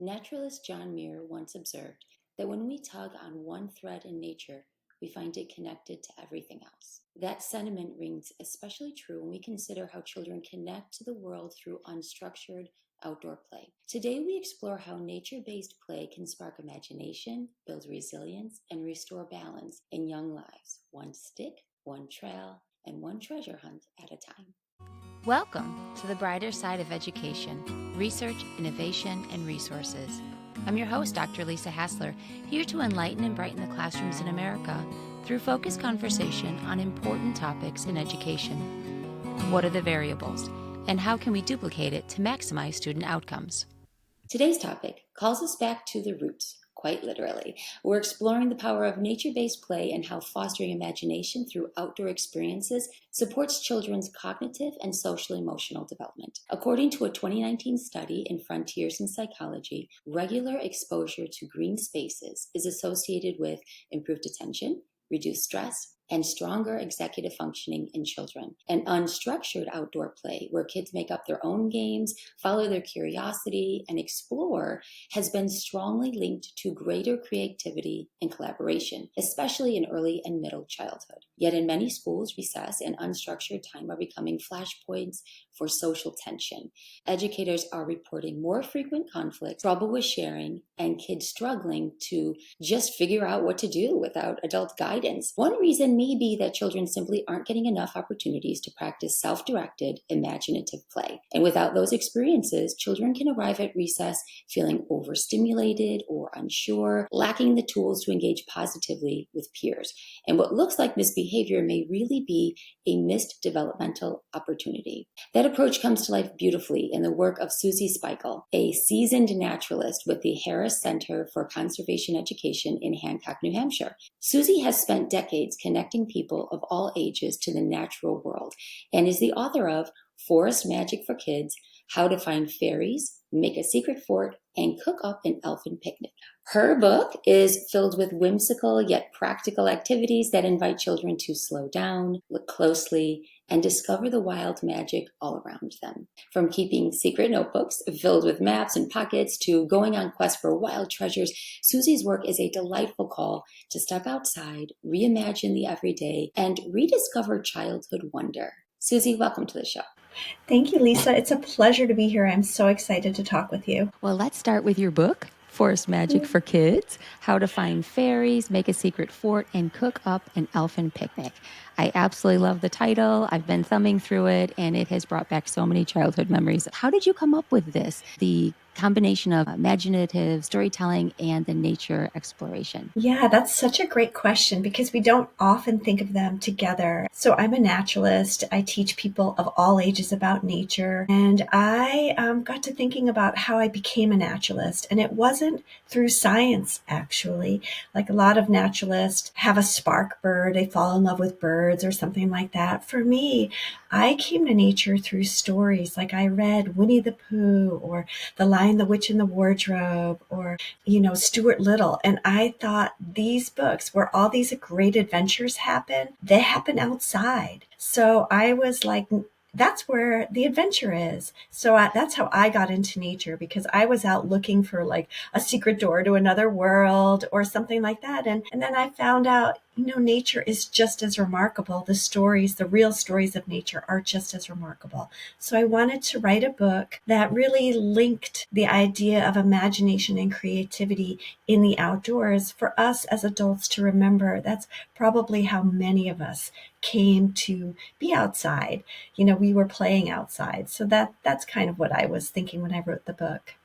Naturalist John Muir once observed that when we tug on one thread in nature, we find it connected to everything else. That sentiment rings especially true when we consider how children connect to the world through unstructured outdoor play. Today, we explore how nature based play can spark imagination, build resilience, and restore balance in young lives, one stick, one trail, and one treasure hunt at a time. Welcome to the brighter side of education, research, innovation, and resources. I'm your host, Dr. Lisa Hassler, here to enlighten and brighten the classrooms in America through focused conversation on important topics in education. What are the variables, and how can we duplicate it to maximize student outcomes? Today's topic calls us back to the roots. Quite literally. We're exploring the power of nature-based play and how fostering imagination through outdoor experiences supports children's cognitive and social-emotional development. According to a 2019 study in Frontiers in Psychology, regular exposure to green spaces is associated with improved attention, reduced stress, and stronger executive functioning in children. And unstructured outdoor play, where kids make up their own games, follow their curiosity, and explore, has been strongly linked to greater creativity and collaboration, especially in early and middle childhood. Yet in many schools, recess and unstructured time are becoming flashpoints for social tension. Educators are reporting more frequent conflicts, trouble with sharing, and kids struggling to just figure out what to do without adult guidance. One reason may be that children simply aren't getting enough opportunities to practice self-directed, imaginative play. And without those experiences, children can arrive at recess feeling overstimulated or unsure, lacking the tools to engage positively with peers. And what looks like misbehavior may really be a missed developmental opportunity. That approach comes to life beautifully in the work of Susie Spikol, a seasoned naturalist with the Harris Center for Conservation Education in Hancock, New Hampshire. Susie has spent decades connecting people of all ages to the natural world and is the author of Forest Magic for Kids, How to Find Fairies, Make a Secret Fort, and Cook Up an Elfin Picnic. Her book is filled with whimsical yet practical activities that invite children to slow down, look closely, and discover the wild magic all around them. From keeping secret notebooks filled with maps and pockets to going on quests for wild treasures, Susie's work is a delightful call to step outside, reimagine the everyday, and rediscover childhood wonder. Susie, welcome to the show. Thank you, Lisa. It's a pleasure to be here. I'm so excited to talk with you. Well, let's start with your book, Forest Magic for Kids, How to Find Fairies, Make a Secret Fort, and Cook Up an Elfin Picnic. I absolutely love the title. I've been thumbing through it, and it has brought back so many childhood memories. How did you come up with this? The combination of imaginative storytelling and the nature exploration? Yeah, that's such a great question because we don't often think of them together. So I'm a naturalist. I teach people of all ages about nature. And I got to thinking about how I became a naturalist. And it wasn't through science, actually. Like a lot of naturalists have a spark bird. They fall in love with birds or something like that. For me, I came to nature through stories. Like I read Winnie the Pooh or The Lion, the Witch, and the Wardrobe, or, Stuart Little. And I thought these books where all these great adventures happen, they happen outside. So I was like, that's where the adventure is. So that's how I got into nature, because I was out looking for like a secret door to another world or something like that. And then I found out, nature is just as remarkable. The stories, the real stories of nature are just as remarkable. So I wanted to write a book that really linked the idea of imagination and creativity in the outdoors for us as adults to remember. That's probably how many of us came to be outside. We were playing outside. So that's kind of what I was thinking when I wrote the book.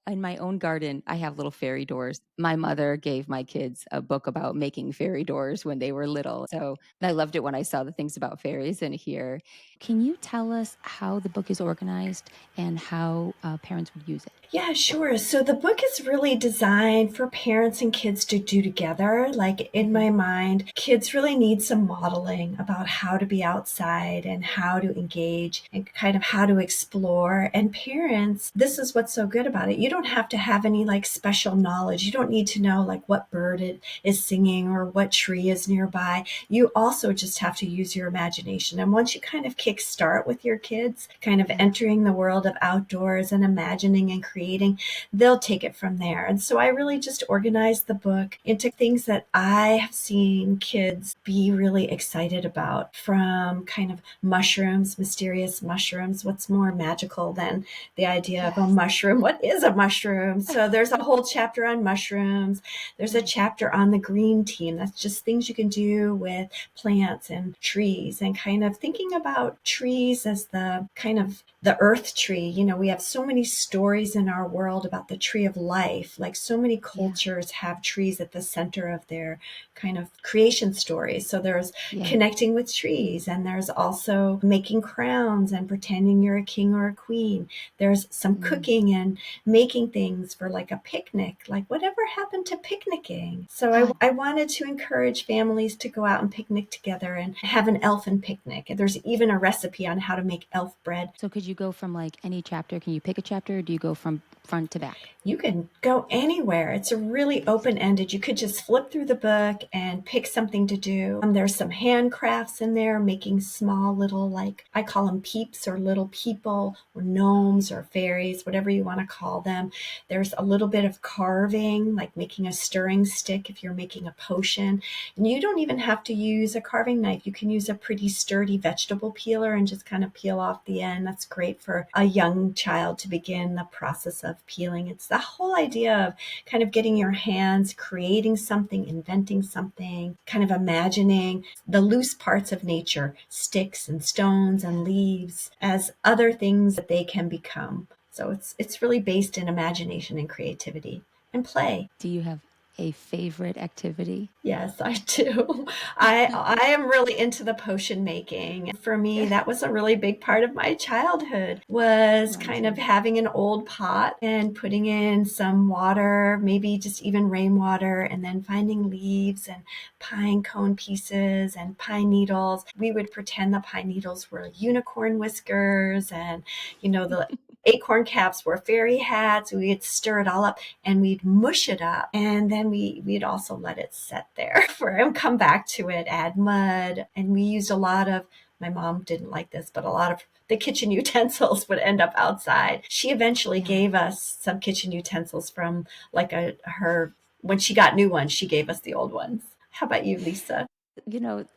In my own garden, I have little fairy doors. My mother gave my kids a book about making fairy doors when they were little. So I loved it when I saw the things about fairies in here. Can you tell us how the book is organized and how parents would use it? Yeah, sure. So the book is really designed for parents and kids to do together. Like in my mind, kids really need some modeling about how to be outside and how to engage and kind of how to explore. And parents, this is what's so good about it. You don't have to have any like special knowledge. You don't need to know like what bird it is singing or what tree is nearby. You also just have to use your imagination. And once you kind of kickstart with your kids, kind of entering the world of outdoors and imagining and creating, they'll take it from there. And so I really just organized the book into things that I have seen kids be really excited about, from kind of mushrooms, mysterious mushrooms. What's more magical than the idea of a mushroom? What is a mushroom? So there's a whole chapter on mushrooms. There's a chapter on the green team. That's just things you can do with plants and trees, and kind of thinking about trees as the kind of the earth tree. You know, we have so many stories in our world about the tree of life. Like so many cultures have trees at the center of their kind of creation stories. So there's connecting with trees, and there's also making crowns and pretending you're a king or a queen. There's some cooking and making things for like a picnic, like whatever happened to picnicking. So I wanted to encourage families to go out and picnic together and have an elfin picnic. There's even a recipe on how to make elf bread. So could you go from like any chapter? Can you pick a chapter, or do you go from front to back? You can go anywhere. It's a really open-ended. You could just flip through the book and pick something to do. There's some handcrafts in there, making small little, like I call them peeps or little people or gnomes or fairies, whatever you want to call them. There's a little bit of carving, like making a stirring stick if you're making a potion. And you don't even have to use a carving knife. You can use a pretty sturdy vegetable peeler and just kind of peel off the end. That's great for a young child to begin the process of peeling. It's the whole idea of kind of getting your hands, creating something, inventing something, kind of imagining the loose parts of nature, sticks and stones and leaves, as other things that they can become. So it's really based in imagination and creativity and play. Do you have a favorite activity? Yes, I do. I am really into the potion making. For me, that was a really big part of my childhood, was kind of having an old pot and putting in some water, maybe just even rainwater, and then finding leaves and pine cone pieces and pine needles. We would pretend the pine needles were unicorn whiskers, and the acorn caps were fairy hats. We'd stir it all up and we'd mush it up, and then we'd also let it set there and come back to it, add mud. And we used a lot of, my mom didn't like this, but a lot of the kitchen utensils would end up outside. She eventually gave us some kitchen utensils from like her, when she got new ones, she gave us the old ones. How about you, Lisa?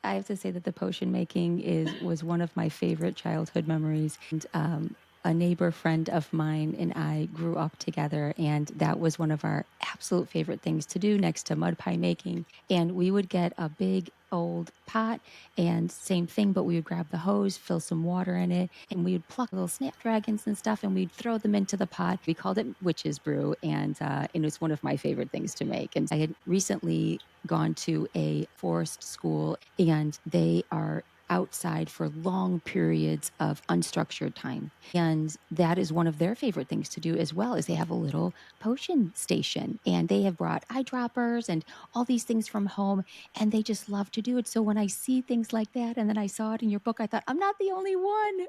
I have to say that the potion making was one of my favorite childhood memories. And a neighbor friend of mine and I grew up together, and that was one of our absolute favorite things to do next to mud pie making. And we would get a big old pot, and same thing, but we would grab the hose, fill some water in it, and we would pluck little snapdragons and stuff, and we'd throw them into the pot. We called it witch's brew, and it was one of my favorite things to make. And I had recently gone to a forest school, and they are outside for long periods of unstructured time. And that is one of their favorite things to do as well, is they have a little potion station, and they have brought eyedroppers and all these things from home, and they just love to do it. So when I see things like that, and then I saw it in your book, I thought, I'm not the only one.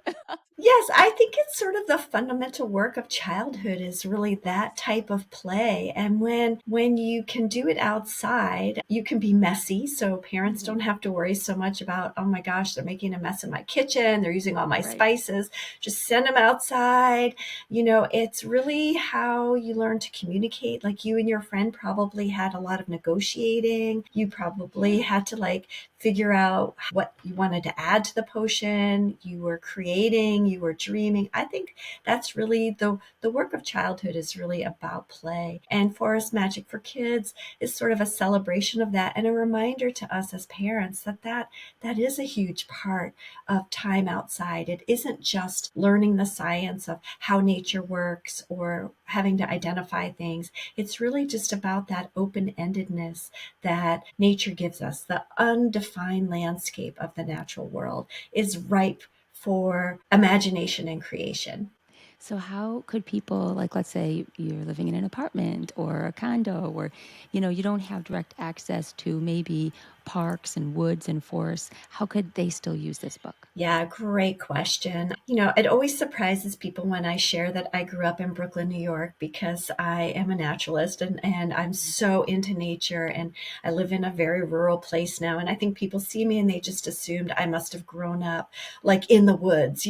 Yes, I think it's sort of the fundamental work of childhood is really that type of play. And when you can do it outside, you can be messy. So parents don't have to worry so much about, oh my gosh, they're making a mess in my kitchen, they're using all my spices. Just send them outside. It's really how you learn to communicate. Like you and your friend probably had a lot of negotiating. You probably had to like figure out what you wanted to add to the potion. You were creating, you were dreaming. I think that's really the work of childhood is really about play. And Forest Magic for Kids is sort of a celebration of that, and a reminder to us as parents that is a huge part of time outside. It isn't just learning the science of how nature works or having to identify things. It's really just about that open-endedness that nature gives us. The undefined landscape of the natural world is ripe for imagination and creation. So how could people, like, let's say you're living in an apartment or a condo, or, you don't have direct access to maybe parks and woods and forests, how could they still use this book? Yeah, great question. It always surprises people when I share that I grew up in Brooklyn, New York, because I am a naturalist and I'm so into nature, and I live in a very rural place now. And I think people see me and they just assumed I must have grown up like in the woods.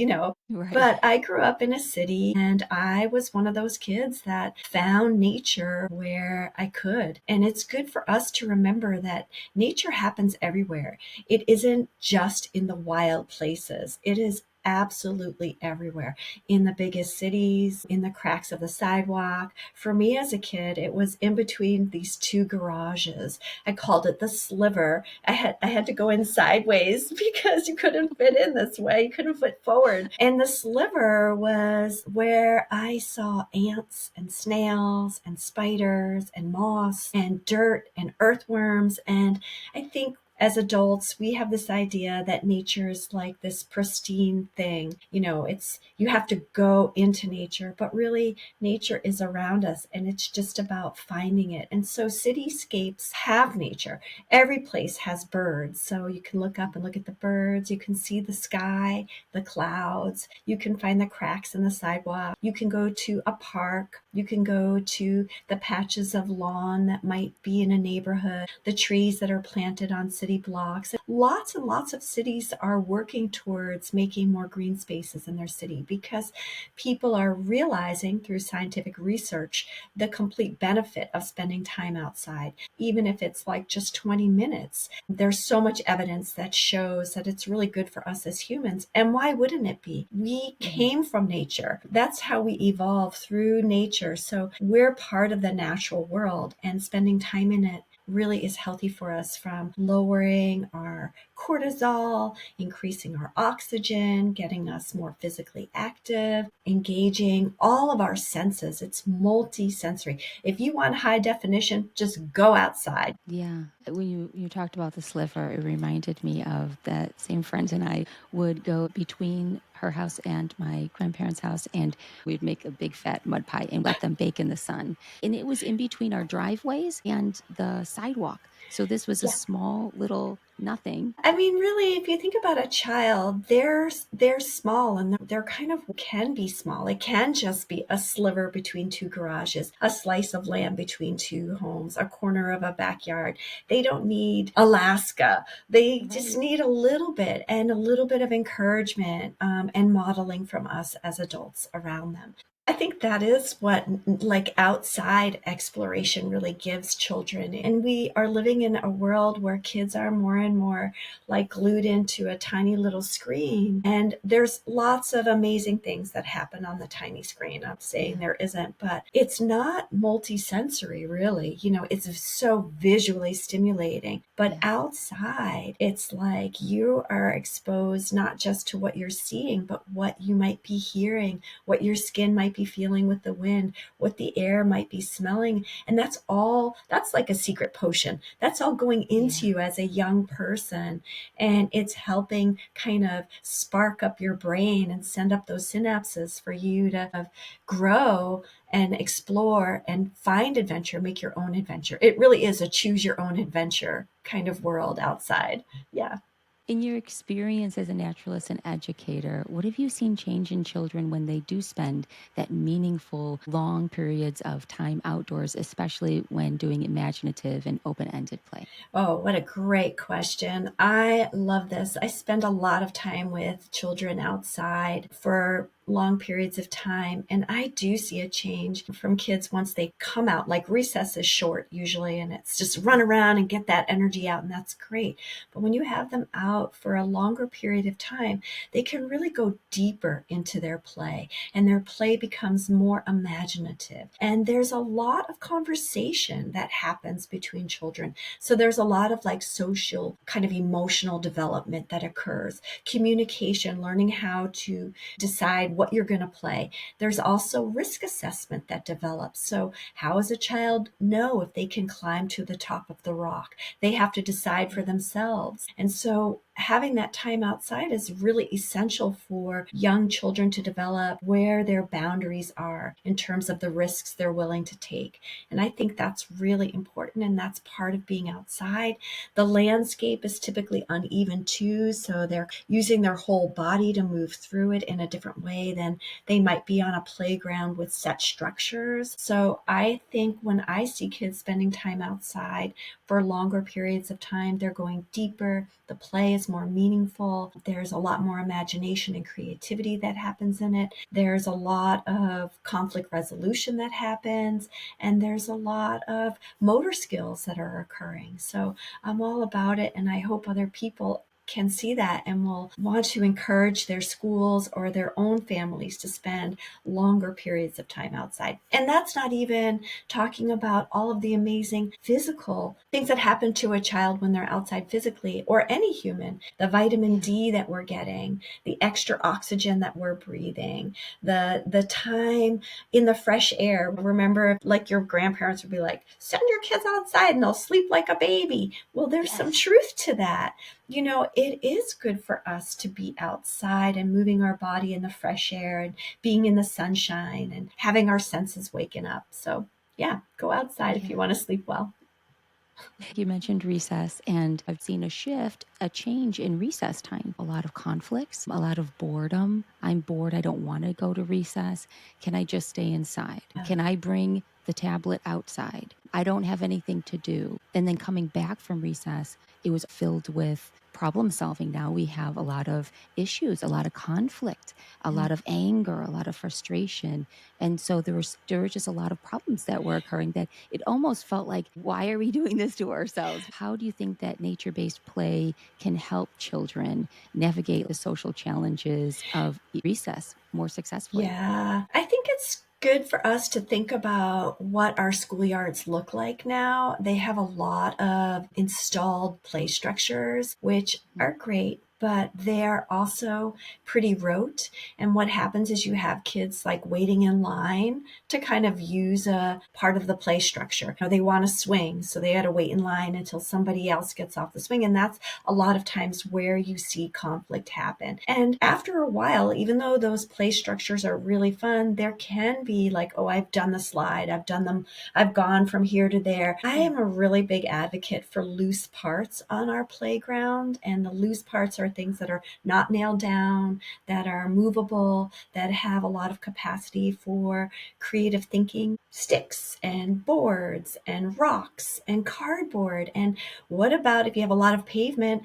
Right. But I grew up in a city, and I was one of those kids that found nature where I could. And it's good for us to remember that nature happens everywhere. It isn't just in the wild places. It is absolutely everywhere, in the biggest cities, in the cracks of the sidewalk. For me as a kid, it was in between these two garages. I called it the sliver. I had to go in sideways because you couldn't fit in this way. You couldn't fit forward. And the sliver was where I saw ants and snails and spiders and moss and dirt and earthworms. And I think as adults, we have this idea that nature is like this pristine thing. It's you have to go into nature, but really nature is around us, and it's just about finding it. And so cityscapes have nature. Every place has birds. So you can look up and look at the birds. You can see the sky, the clouds. You can find the cracks in the sidewalk. You can go to a park. You can go to the patches of lawn that might be in a neighborhood, the trees that are planted on city blocks. Lots and lots of cities are working towards making more green spaces in their city because people are realizing through scientific research the complete benefit of spending time outside, even if it's like just 20 minutes. There's so much evidence that shows that it's really good for us as humans. And why wouldn't it be? We came from nature. That's how we evolved, through nature. So we're part of the natural world, and spending time in it really is healthy for us, from lowering our cortisol, increasing our oxygen, getting us more physically active, engaging all of our senses. It's multi-sensory. If you want high definition, just go outside. Yeah. When you talked about the sliver, it reminded me of that same friend and I would go between her house and my grandparents' house, and we'd make a big fat mud pie and let them bake in the sun. And it was in between our driveways and the sidewalk. So this was a small little nothing. I mean, really, if you think about a child, they're small, and they're kind of can be small. It can just be a sliver between two garages, a slice of land between two homes, a corner of a backyard. They don't need Alaska. They just need a little bit, and a little bit of encouragement and modeling from us as adults around them. I think that is what like outside exploration really gives children. And we are living in a world where kids are more and more like glued into a tiny little screen. And there's lots of amazing things that happen on the tiny screen. I'm saying there isn't, but it's not multisensory really. It's so visually stimulating. But outside, it's like you are exposed not just to what you're seeing, but what you might be hearing, what your skin might be feeling with the wind, what the air might be smelling. And that's like a secret potion. That's all going into you as a young person. And it's helping kind of spark up your brain and send up those synapses for you to grow and explore and find adventure, make your own adventure. It really is a choose your own adventure kind of world outside. Yeah. In your experience as a naturalist and educator, what have you seen change in children when they do spend that meaningful, long periods of time outdoors, especially when doing imaginative and open-ended play? Oh, what a great question. I love this. I spend a lot of time with children outside for long periods of time. And I do see a change from kids once they come out. Like recess is short usually, and it's just run around and get that energy out, and that's great. But when you have them out for a longer period of time, they can really go deeper into their play, and their play becomes more imaginative. And there's a lot of conversation that happens between children. So there's a lot of like social kind of emotional development that occurs, communication, learning how to decide what you're going to play. There's also risk assessment that develops. So how does a child know if they can climb to the top of the rock? They have to decide for themselves. And so having that time outside is really essential for young children to develop where their boundaries are in terms of the risks they're willing to take. And I think that's really important, and that's part of being outside. The landscape is typically uneven too, so they're using their whole body to move through it in a different way than they might be on a playground with set structures. So I think when I see kids spending time outside for longer periods of time, they're going deeper. The play is more meaningful. There's a lot more imagination and creativity that happens in it. There's a lot of conflict resolution that happens, and there's a lot of motor skills that are occurring. So I'm all about it, and I hope other people can see that and will want to encourage their schools or their own families to spend longer periods of time outside. And that's not even talking about all of the amazing physical things that happen to a child when they're outside physically, or any human. The vitamin D that we're getting, the extra oxygen that we're breathing, the time in the fresh air. Remember, like your grandparents would be like, send your kids outside and they'll sleep like a baby. Well, there's some truth to that. It is good for us to be outside and moving our body in the fresh air and being in the sunshine and having our senses waken up. So yeah, go outside if you want to sleep well. You mentioned recess, and I've seen a change in recess time. A lot of conflicts, a lot of boredom. I'm bored. I don't want to go to recess. Can I just stay inside? Can I bring the tablet outside? I don't have anything to do. And then coming back from recess, it was filled with problem solving. Now we have a lot of issues, a lot of conflict, a lot of anger, a lot of frustration. And so there were just a lot of problems that were occurring that it almost felt like, why are we doing this to ourselves? How do you think that nature-based play can help children navigate the social challenges of recess more successfully? Yeah, I think it's good for us to think about what our schoolyards look like now. They have a lot of installed play structures, which are great, but they're also pretty rote. And what happens is you have kids like waiting in line to kind of use a part of the play structure. They want to swing, so they got to wait in line until somebody else gets off the swing. And that's a lot of times where you see conflict happen. And after a while, even though those play structures are really fun, there can be like, oh, I've done the slide, I've done them, I've gone from here to there. I am a really big advocate for loose parts on our playground, and the loose parts are things that are not nailed down, that are movable, that have a lot of capacity for creative thinking. Sticks and boards and rocks and cardboard. And what about if you have a lot of pavement,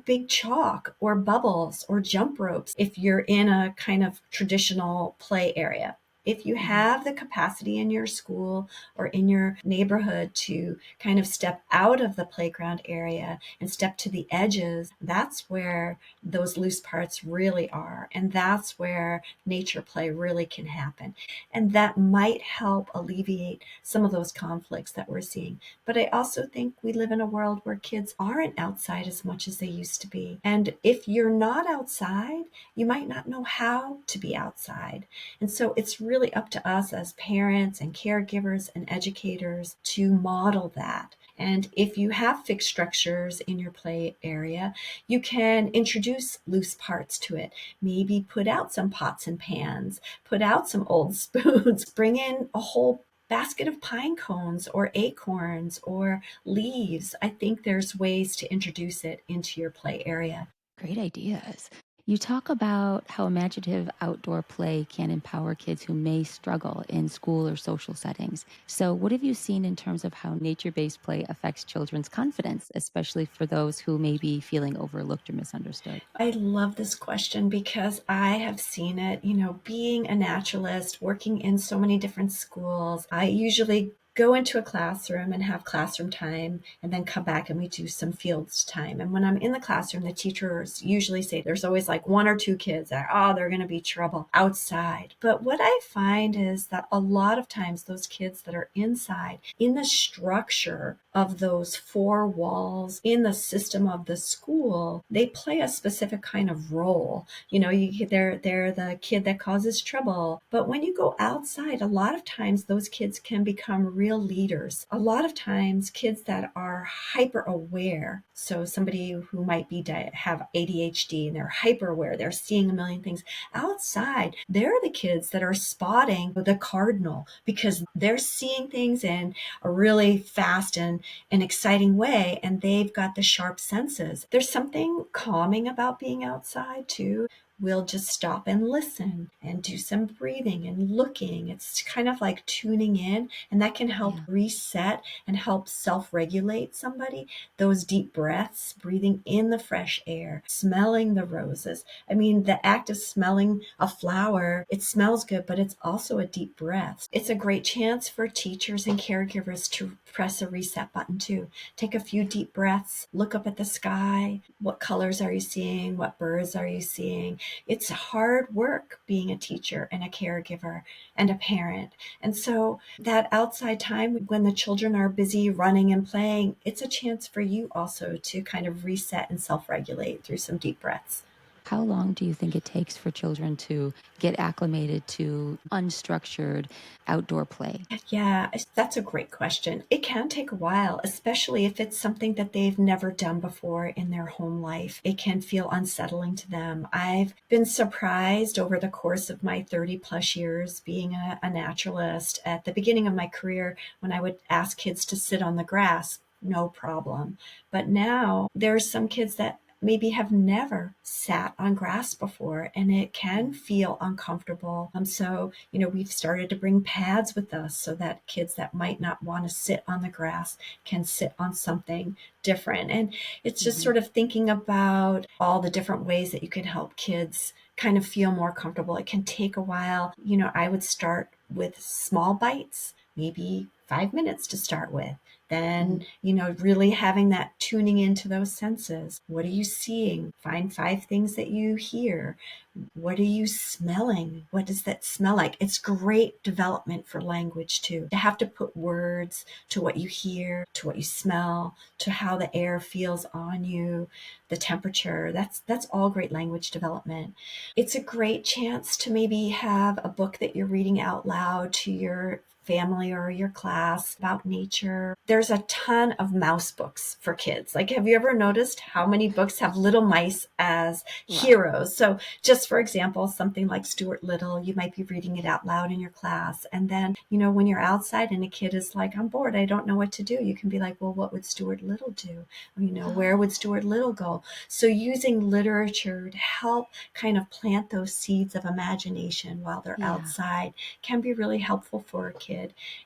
big chalk or bubbles or jump ropes if you're in a kind of traditional play area? If you have the capacity in your school or in your neighborhood to kind of step out of the playground area and step to the edges, that's where those loose parts really are. And that's where nature play really can happen. And that might help alleviate some of those conflicts that we're seeing. But I also think we live in a world where kids aren't outside as much as they used to be. And if you're not outside, you might not know how to be outside. And so it's really up to us as parents and caregivers and educators to model that. And if you have fixed structures in your play area, you can introduce loose parts to it. Maybe put out some pots and pans, put out some old spoons, bring in a whole basket of pine cones or acorns or leaves. I think there's ways to introduce it into your play area. Great ideas. You talk about how imaginative outdoor play can empower kids who may struggle in school or social settings. So, what have you seen in terms of how nature based play affects children's confidence, especially for those who may be feeling overlooked or misunderstood? I love this question because I have seen it, being a naturalist, working in so many different schools. I usually go into a classroom and have classroom time and then come back and we do some fields time. And when I'm in the classroom, the teachers usually say there's always like one or two kids that, they're going to be trouble outside. But what I find is that a lot of times those kids that are inside in the structure of those four walls in the system of the school, they play a specific kind of role. They're the kid that causes trouble. But when you go outside, a lot of times those kids can become real leaders. A lot of times kids that are hyper aware, so somebody who might have ADHD and they're hyper aware, they're seeing a million things outside, they're the kids that are spotting the cardinal because they're seeing things in a really fast and an exciting way, and they've got the sharp senses. There's something calming about being outside too. We'll just stop and listen and do some breathing and looking. It's kind of like tuning in, and that can help reset and help self-regulate somebody. Those deep breaths, breathing in the fresh air, smelling the roses. I mean, the act of smelling a flower, it smells good, but it's also a deep breath. It's a great chance for teachers and caregivers to press a reset button too. Take a few deep breaths, look up at the sky. What colors are you seeing? What birds are you seeing? It's hard work being a teacher and a caregiver and a parent. And so that outside time when the children are busy running and playing, it's a chance for you also to kind of reset and self-regulate through some deep breaths. How long do you think it takes for children to get acclimated to unstructured outdoor play? Yeah, that's a great question. It can take a while, especially if it's something that they've never done before in their home life. It can feel unsettling to them. I've been surprised over the course of my 30 plus years being a naturalist. At the beginning of my career, when I would ask kids to sit on the grass, no problem. But now there's some kids that maybe have never sat on grass before, and it can feel uncomfortable. So, we've started to bring pads with us so that kids that might not want to sit on the grass can sit on something different. And it's just sort of thinking about all the different ways that you can help kids kind of feel more comfortable. It can take a while. I would start with small bites, maybe 5 minutes to start with. Then, really having that tuning into those senses. What are you seeing? Find 5 things that you hear. What are you smelling? What does that smell like? It's great development for language too. To have to put words to what you hear, to what you smell, to how the air feels on you, the temperature. That's all great language development. It's a great chance to maybe have a book that you're reading out loud to your family or your class about nature. There's a ton of mouse books for kids. Like, have you ever noticed how many books have little mice as heroes? So just for example, something like Stuart Little, you might be reading it out loud in your class. And then, when you're outside and a kid is like, I'm bored, I don't know what to do. You can be like, well, what would Stuart Little do? Where would Stuart Little go? So using literature to help kind of plant those seeds of imagination while they're outside can be really helpful for a kid.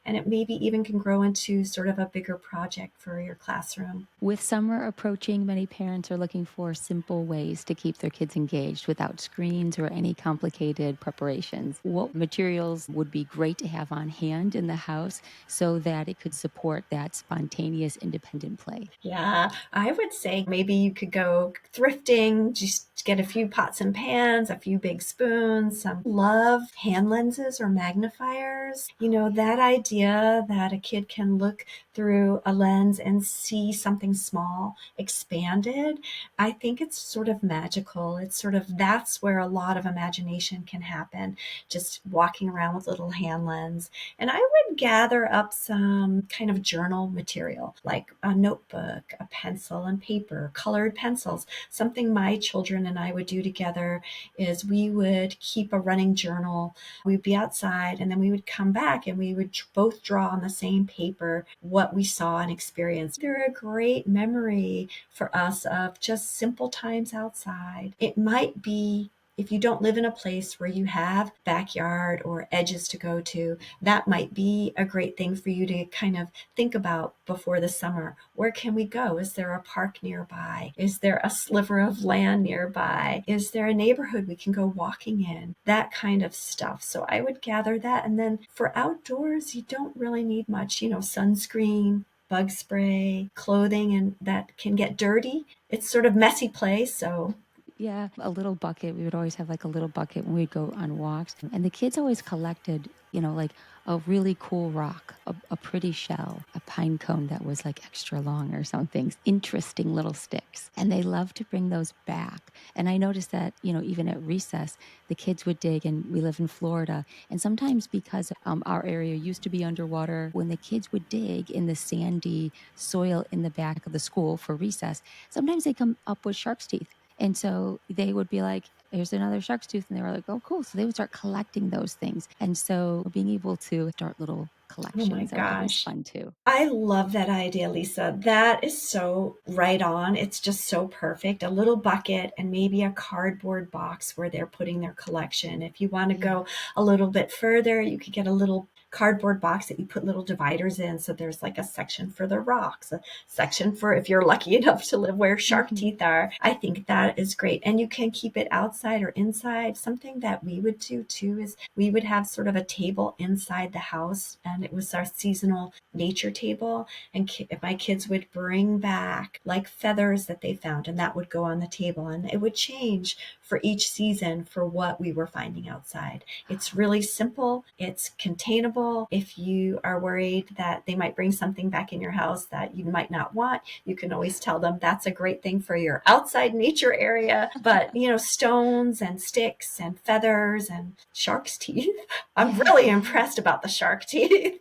And it maybe even can grow into sort of a bigger project for your classroom. With summer approaching, many parents are looking for simple ways to keep their kids engaged without screens or any complicated preparations. What materials would be great to have on hand in the house so that it could support that spontaneous, independent play? Yeah, I would say maybe you could go thrifting, just get a few pots and pans, a few big spoons, some love hand lenses or magnifiers. That idea that a kid can look through a lens and see something small expanded, I think it's sort of magical. It's sort of, that's where a lot of imagination can happen, just walking around with a little hand lens. And I would gather up some kind of journal material, like a notebook, a pencil and paper, colored pencils. Something my children and I would do together is we would keep a running journal. We'd be outside and then we would come back and we would both draw on the same paper what we saw and experienced. They're a great memory for us of just simple times outside. It might be, if you don't live in a place where you have backyard or edges to go to, that might be a great thing for you to kind of think about before the summer. Where can we go? Is there a park nearby? Is there a sliver of land nearby? Is there a neighborhood we can go walking in? That kind of stuff. So I would gather that. And then for outdoors, you don't really need much, sunscreen, bug spray, clothing, and that can get dirty. It's sort of messy play, so Yeah, a little bucket. We would always have like a little bucket when we'd go on walks. And the kids always collected, like a really cool rock, a pretty shell, a pine cone that was like extra long or something, interesting little sticks. And they love to bring those back. And I noticed that, even at recess, the kids would dig, and we live in Florida. And sometimes because our area used to be underwater, when the kids would dig in the sandy soil in the back of the school for recess, sometimes they come up with shark's teeth. And so they would be like, here's another shark's tooth. And they were like, oh, cool. So they would start collecting those things. And so being able to start little Oh my collections, I think was gosh. fun too. I love that idea, Lisa. That is so right on. It's just so perfect. A little bucket and maybe a cardboard box where they're putting their collection. If you want to go a little bit further, you could get a little cardboard box that you put little dividers in. So there's like a section for the rocks, a section for if you're lucky enough to live where shark teeth are. I think that is great. And you can keep it outside or inside. Something that we would do too is we would have sort of a table inside the house, and it was our seasonal nature table. And my kids would bring back like feathers that they found, and that would go on the table, and it would change for each season for what we were finding outside. It's really simple. It's containable. If you are worried that they might bring something back in your house that you might not want, you can always tell them that's a great thing for your outside nature area. But, stones and sticks and feathers and shark's teeth. I'm really impressed about the shark teeth.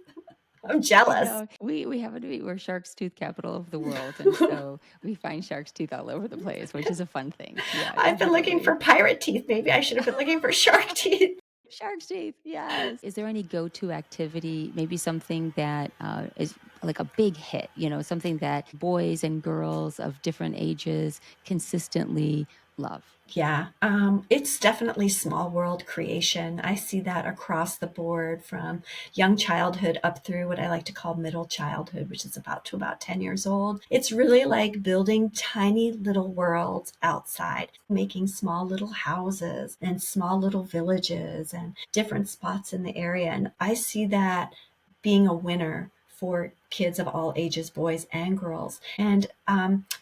I'm jealous. We happen to be, we're shark's tooth capital of the world. And so we find shark's teeth all over the place, which is a fun thing. Yeah, I've been looking definitely. for pirate teeth. Maybe I should have been looking for shark teeth. Shark's teeth, yes. Is there any go-to activity, maybe something that is like a big hit, something that boys and girls of different ages consistently love? Yeah, it's definitely small world creation. I see that across the board from young childhood up through what I like to call middle childhood, which is about 10 years old. It's really like building tiny little worlds outside, making small little houses and small little villages and different spots in the area. And I see that being a winner for kids of all ages, boys and girls. And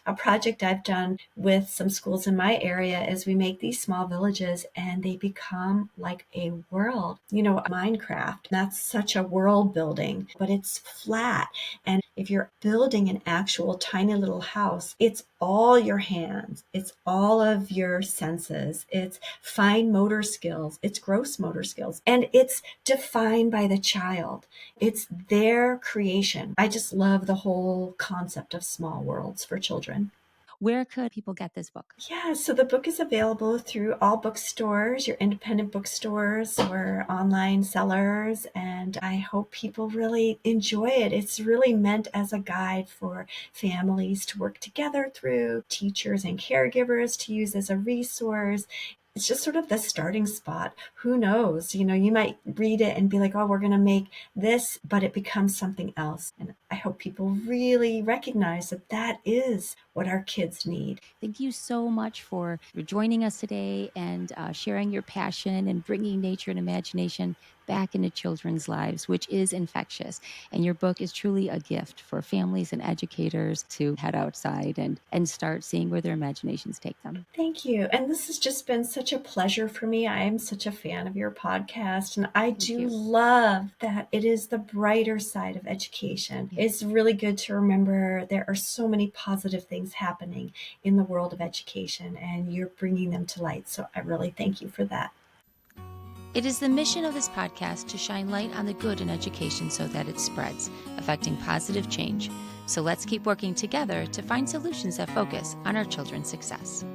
a project I've done with some schools in my area is we make these small villages and they become like a world. Minecraft, that's such a world building, but it's flat. And if you're building an actual tiny little house, it's all your hands, it's all of your senses, it's fine motor skills, it's gross motor skills, and it's defined by the child. It's their creation. I just love the whole concept of small worlds for children. Where could people get this book? Yeah, so the book is available through all bookstores, your independent bookstores or online sellers, and I hope people really enjoy it. It's really meant as a guide for families to work together through, teachers and caregivers to use as a resource. It's just sort of the starting spot. Who knows? You might read it and be like, oh, we're going to make this, but it becomes something else. And I hope people really recognize that that is what our kids need. Thank you so much for joining us today and sharing your passion and bringing nature and imagination back into children's lives, which is infectious. And your book is truly a gift for families and educators to head outside and start seeing where their imaginations take them. Thank you. And this has just been such a pleasure for me. I am such a fan of your podcast, and I do love that it is the brighter side of education. It's really good to remember there are so many positive things happening in the world of education, and you're bringing them to light. So I really thank you for that. It is the mission of this podcast to shine light on the good in education so that it spreads, affecting positive change. So let's keep working together to find solutions that focus on our children's success.